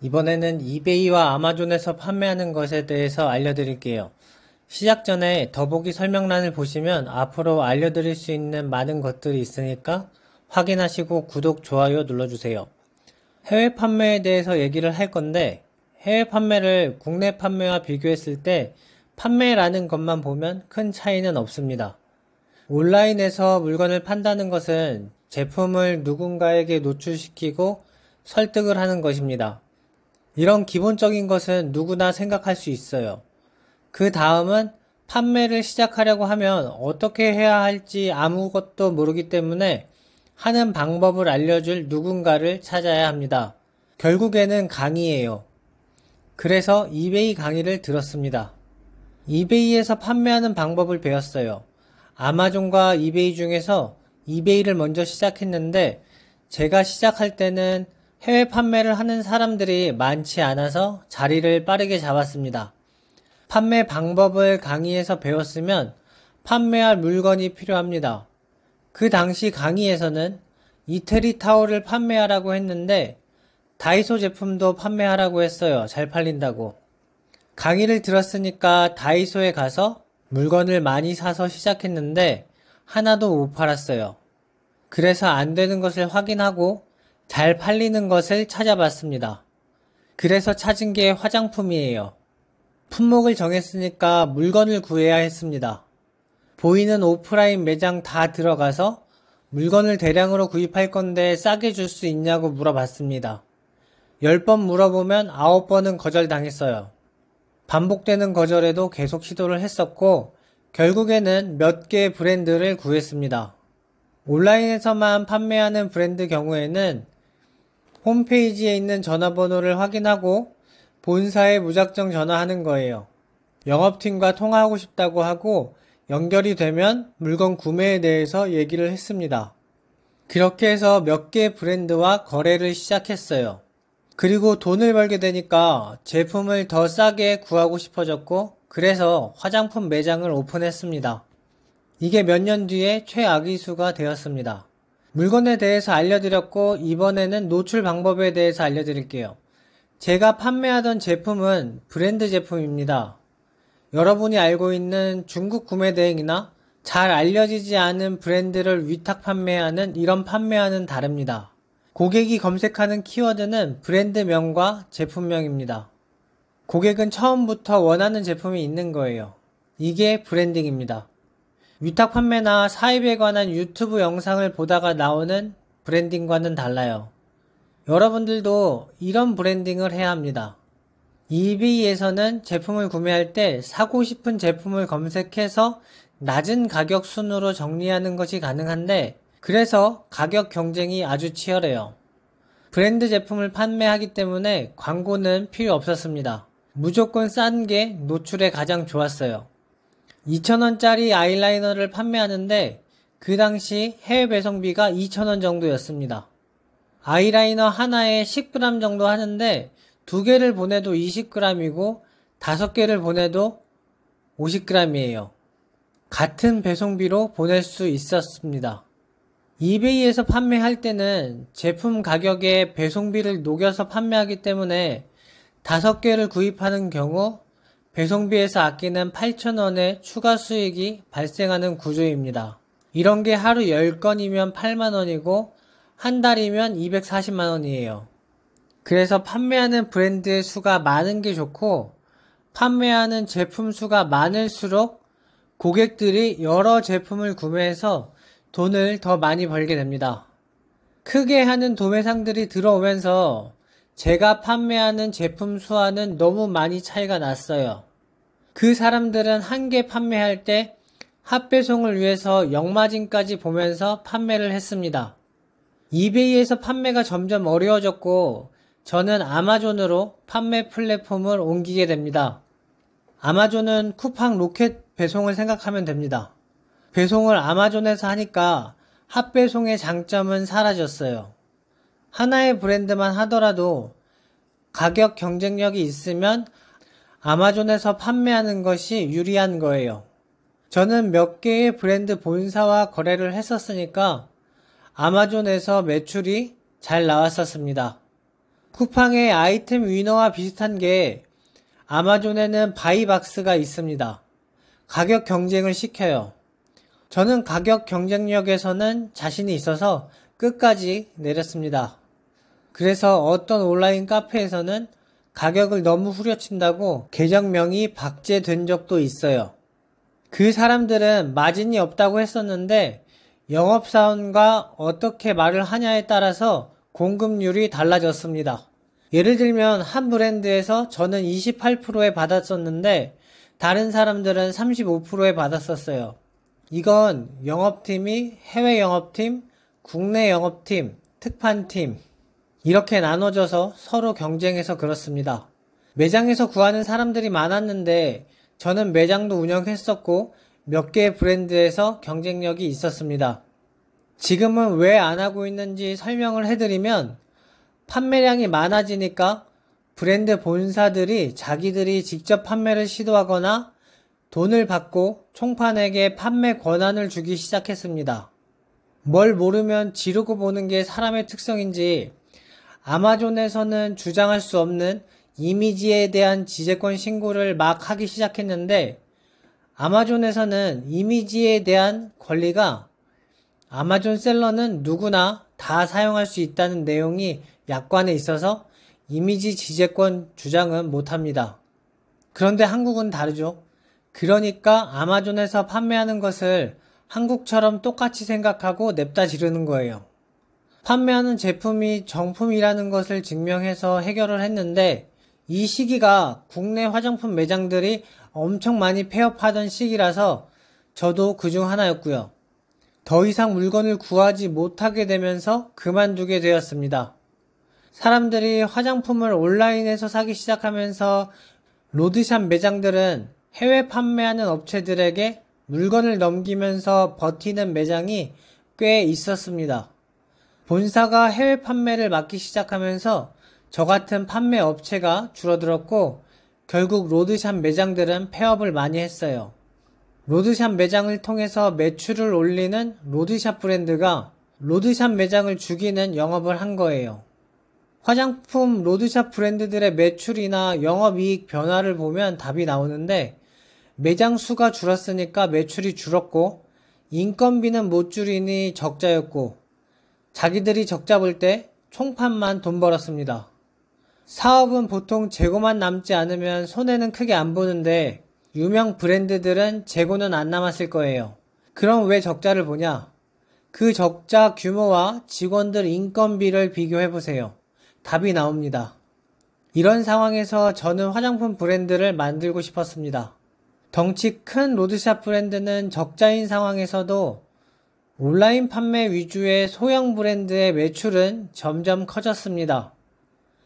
이번에는 이베이와 아마존에서 판매하는 것에 대해서 알려드릴게요. 시작 전에 더보기 설명란을 보시면 앞으로 알려드릴 수 있는 많은 것들이 있으니까 확인하시고 구독, 좋아요 눌러주세요. 해외 판매에 대해서 얘기를 할 건데, 해외 판매를 국내 판매와 비교했을 때 판매라는 것만 보면 큰 차이는 없습니다. 온라인에서 물건을 판다는 것은 제품을 누군가에게 노출시키고 설득을 하는 것입니다. 이런 기본적인 것은 누구나 생각할 수 있어요. 그 다음은 판매를 시작하려고 하면 어떻게 해야 할지 아무것도 모르기 때문에 하는 방법을 알려줄 누군가를 찾아야 합니다. 결국에는 강의예요. 그래서 이베이 강의를 들었습니다. 이베이에서 판매하는 방법을 배웠어요. 아마존과 이베이 중에서 이베이를 먼저 시작했는데, 제가 시작할 때는 해외 판매를 하는 사람들이 많지 않아서 자리를 빠르게 잡았습니다. 판매 방법을 강의에서 배웠으면 판매할 물건이 필요합니다. 그 당시 강의에서는 이태리 타올을 판매하라고 했는데 다이소 제품도 판매하라고 했어요. 잘 팔린다고. 강의를 들었으니까 다이소에 가서 물건을 많이 사서 시작했는데 하나도 못 팔았어요. 그래서 안 되는 것을 확인하고 잘 팔리는 것을 찾아봤습니다. 그래서 찾은 게 화장품이에요. 품목을 정했으니까 물건을 구해야 했습니다. 보이는 오프라인 매장 다 들어가서 물건을 대량으로 구입할 건데 싸게 줄 수 있냐고 물어봤습니다. 10번 물어보면 9번은 거절당했어요. 반복되는 거절에도 계속 시도를 했었고, 결국에는 몇 개의 브랜드를 구했습니다. 온라인에서만 판매하는 브랜드 경우에는 홈페이지에 있는 전화번호를 확인하고 본사에 무작정 전화하는 거예요. 영업팀과 통화하고 싶다고 하고 연결이 되면 물건 구매에 대해서 얘기를 했습니다. 그렇게 해서 몇 개의 브랜드와 거래를 시작했어요. 그리고 돈을 벌게 되니까 제품을 더 싸게 구하고 싶어졌고, 그래서 화장품 매장을 오픈했습니다. 이게 몇 년 뒤에 최악의수가 되었습니다. 물건에 대해서 알려드렸고, 이번에는 노출 방법에 대해서 알려드릴게요. 제가 판매하던 제품은 브랜드 제품입니다. 여러분이 알고 있는 중국 구매대행이나 잘 알려지지 않은 브랜드를 위탁 판매하는 이런 판매와는 다릅니다. 고객이 검색하는 키워드는 브랜드명과 제품명입니다. 고객은 처음부터 원하는 제품이 있는 거예요. 이게 브랜딩입니다. 위탁 판매나 사입에 관한 유튜브 영상을 보다가 나오는 브랜딩과는 달라요. 여러분들도 이런 브랜딩을 해야 합니다. 이베이에서는 제품을 구매할 때 사고 싶은 제품을 검색해서 낮은 가격 순으로 정리하는 것이 가능한데, 그래서 가격 경쟁이 아주 치열해요. 브랜드 제품을 판매하기 때문에 광고는 필요 없었습니다. 무조건 싼 게 노출에 가장 좋았어요. 2,000원짜리 아이라이너를 판매하는데 그 당시 해외 배송비가 2,000원 정도였습니다. 아이라이너 하나에 10g 정도 하는데 2개를 보내도 20g이고 5개를 보내도 50g이에요. 같은 배송비로 보낼 수 있었습니다. 이베이에서 판매할 때는 제품 가격에 배송비를 녹여서 판매하기 때문에 5개를 구입하는 경우 배송비에서 아끼는 8,000원의 추가 수익이 발생하는 구조입니다. 이런 게 하루 10건이면 8만원이고 한 달이면 240만원이에요. 그래서 판매하는 브랜드의 수가 많은 게 좋고, 판매하는 제품 수가 많을수록 고객들이 여러 제품을 구매해서 돈을 더 많이 벌게 됩니다. 크게 하는 도매상들이 들어오면서 제가 판매하는 제품 수와는 너무 많이 차이가 났어요. 그 사람들은 한 개 판매할 때 합배송을 위해서 역마진까지 보면서 판매를 했습니다. 이베이에서 판매가 점점 어려워졌고, 저는 아마존으로 판매 플랫폼을 옮기게 됩니다. 아마존은 쿠팡 로켓 배송을 생각하면 됩니다. 배송을 아마존에서 하니까 합배송의 장점은 사라졌어요. 하나의 브랜드만 하더라도 가격 경쟁력이 있으면 아마존에서 판매하는 것이 유리한 거예요. 저는 몇 개의 브랜드 본사와 거래를 했었으니까 아마존에서 매출이 잘 나왔었습니다. 쿠팡의 아이템 위너와 비슷한 게 아마존에는 바이박스가 있습니다. 가격 경쟁을 시켜요. 저는 가격 경쟁력에서는 자신이 있어서 끝까지 내렸습니다. 그래서 어떤 온라인 카페에서는 가격을 너무 후려친다고 계정명이 박제된 적도 있어요. 그 사람들은 마진이 없다고 했었는데 영업사원과 어떻게 말을 하냐에 따라서 공급률이 달라졌습니다. 예를 들면 한 브랜드에서 저는 28%에 받았었는데 다른 사람들은 35%에 받았었어요. 이건 영업팀이 해외 영업팀, 국내 영업팀, 특판팀 이렇게 나눠져서 서로 경쟁해서 그렇습니다. 매장에서 구하는 사람들이 많았는데 저는 매장도 운영했었고 몇 개의 브랜드에서 경쟁력이 있었습니다. 지금은 왜 안 하고 있는지 설명을 해드리면 판매량이 많아지니까 브랜드 본사들이 자기들이 직접 판매를 시도하거나 돈을 받고 총판에게 판매 권한을 주기 시작했습니다. 뭘 모르면 지르고 보는 게 사람의 특성인지 아마존에서는 주장할 수 없는 이미지에 대한 지재권 신고를 막 하기 시작했는데 아마존에서는 이미지에 대한 권리가 아마존 셀러는 누구나 다 사용할 수 있다는 내용이 약관에 있어서 이미지 지재권 주장은 못합니다. 그런데 한국은 다르죠. 그러니까 아마존에서 판매하는 것을 한국처럼 똑같이 생각하고 냅다 지르는 거예요. 판매하는 제품이 정품이라는 것을 증명해서 해결을 했는데 이 시기가 국내 화장품 매장들이 엄청 많이 폐업하던 시기라서 저도 그중 하나였고요. 더 이상 물건을 구하지 못하게 되면서 그만두게 되었습니다. 사람들이 화장품을 온라인에서 사기 시작하면서 로드샵 매장들은 해외 판매하는 업체들에게 물건을 넘기면서 버티는 매장이 꽤 있었습니다. 본사가 해외 판매를 맡기 시작하면서 저 같은 판매 업체가 줄어들었고 결국 로드샵 매장들은 폐업을 많이 했어요. 로드샵 매장을 통해서 매출을 올리는 로드샵 브랜드가 로드샵 매장을 죽이는 영업을 한 거예요. 화장품 로드샵 브랜드들의 매출이나 영업이익 변화를 보면 답이 나오는데 매장 수가 줄었으니까 매출이 줄었고 인건비는 못 줄이니 적자였고 자기들이 적자 볼 때 총판만 돈 벌었습니다. 사업은 보통 재고만 남지 않으면 손해는 크게 안 보는데 유명 브랜드들은 재고는 안 남았을 거예요. 그럼 왜 적자를 보냐? 그 적자 규모와 직원들 인건비를 비교해보세요. 답이 나옵니다. 이런 상황에서 저는 화장품 브랜드를 만들고 싶었습니다. 덩치 큰 로드샵 브랜드는 적자인 상황에서도 온라인 판매 위주의 소형 브랜드의 매출은 점점 커졌습니다.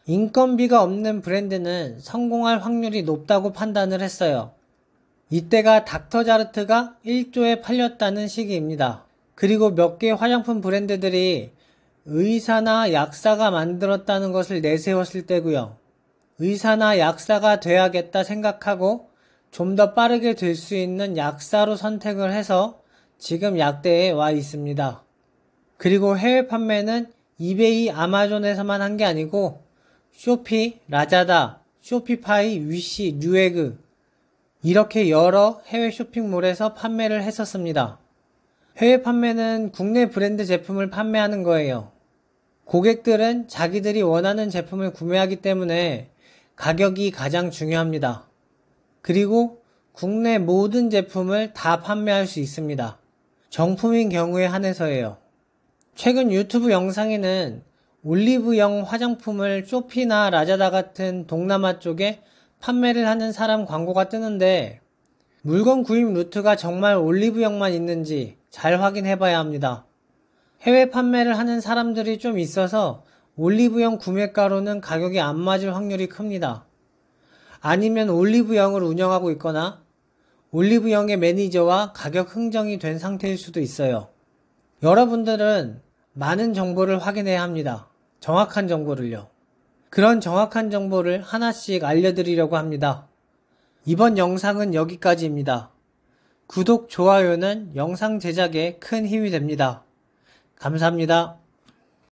인건비가 없는 브랜드는 성공할 확률이 높다고 판단을 했어요. 이때가 닥터자르트가 1조에 팔렸다는 시기입니다. 그리고 몇 개 화장품 브랜드들이 의사나 약사가 만들었다는 것을 내세웠을 때고요. 의사나 약사가 돼야겠다 생각하고 좀 더 빠르게 될 수 있는 약사로 선택을 해서 지금 약대에 와 있습니다. 그리고 해외 판매는 이베이, 아마존에서만 한 게 아니고 쇼피, 라자다, 쇼피파이, 위시, 뉴에그 이렇게 여러 해외 쇼핑몰에서 판매를 했었습니다. 해외 판매는 국내 브랜드 제품을 판매하는 거예요. 고객들은 자기들이 원하는 제품을 구매하기 때문에 가격이 가장 중요합니다. 그리고 국내 모든 제품을 다 판매할 수 있습니다. 정품인 경우에 한해서예요. 최근 유튜브 영상에는 올리브영 화장품을 쇼피나 라자다 같은 동남아 쪽에 판매를 하는 사람 광고가 뜨는데 물건 구입 루트가 정말 올리브영만 있는지 잘 확인해 봐야 합니다. 해외 판매를 하는 사람들이 좀 있어서 올리브영 구매가로는 가격이 안 맞을 확률이 큽니다. 아니면 올리브영을 운영하고 있거나 올리브영의 매니저와 가격 흥정이 된 상태일 수도 있어요. 여러분들은 많은 정보를 확인해야 합니다. 정확한 정보를요. 그런 정확한 정보를 하나씩 알려드리려고 합니다. 이번 영상은 여기까지입니다. 구독, 좋아요는 영상 제작에 큰 힘이 됩니다. 감사합니다.